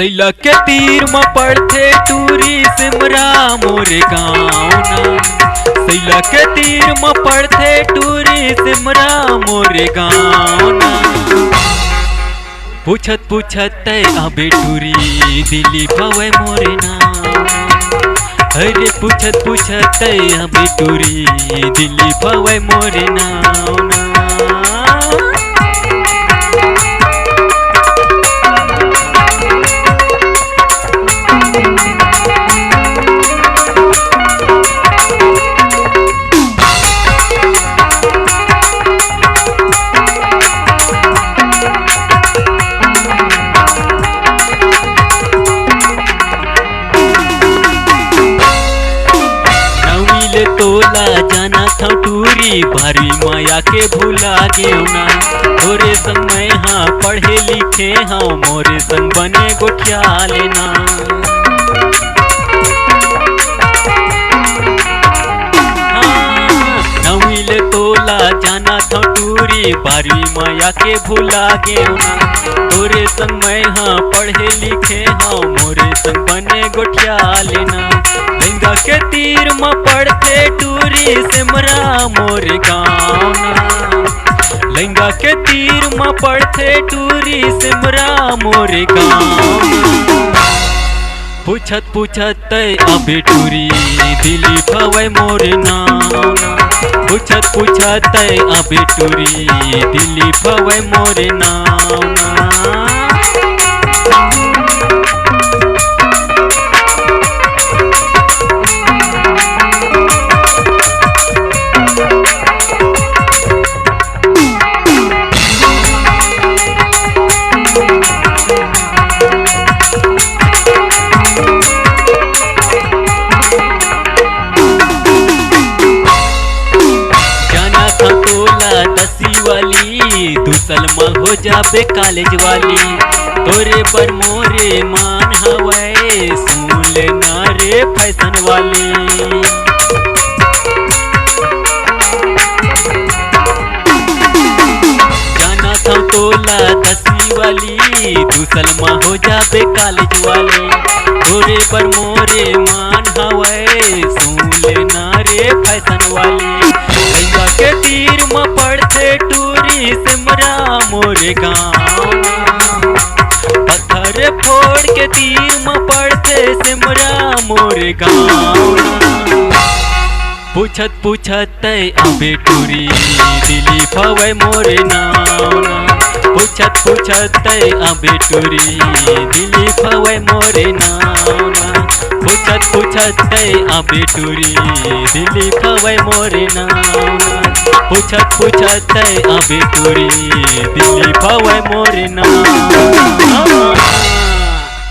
सैला के तीर में पड़थे टूरी सिमरा मोरे गाँव ना। सैला के तीर में पड़थे टूरी सिमरा मोरे गाँव ना। पूछत पूछत अबे टूरी दिली भवे मोरे नाम। अरे पूछत पूछत अबे टूरी दिली भवे मोरे नाम। तोला जाना था टूरी भारी माया के भूला गेऊ ना। तोरे संग मैं हाँ पढ़े लिखे हाँ मोरे संग बने गोठिया लेना। नवीले तोला जाना था टूरी भारी माया के भूला गेऊ ना। तोरे संग मैं हाँ पढ़े लिखे हाँ मोरे संग बने गोठिया लेना। लहंगा के तीर में पड़थे टूरी सिमरा मोरे गाँव ना। लहंगा के तीर में पड़थे टूरी सिमरा मोरे गाँव। पूछत पूछत अबे टूरी दिली भवे मोरे नाम। पूछत पूछत अबे टूरी दिली भवे मोरे नाम। दूसल में हो जाबे कॉलेज वाली। तोरे पर मोरे मान हवे सुन लेना रे फैशन वाली। जाना था तोला 10वीं वाली दूसल में हो जाबे कॉलेज वाली। तोरे पर मोरे मान हवे सुन लेना रे फैशन वाली। लहंगा के तीर में पड़थे टूरी सिमरा मोरे गाँव ना। पत्थर फोड़ के तीर में पड़थे सिमरा मोरे गाँव ना। पूछत पूछत अबे टूरी दिली भवे मोरे नाम। पूछत पूछत अबे टूरी दिली भवे मोरे नाम। पूछत पूछत अबे टूरी दिली भवे मोरे नाम। पूछत पूछत अबे टूरी दिली भवे मोरे नाम।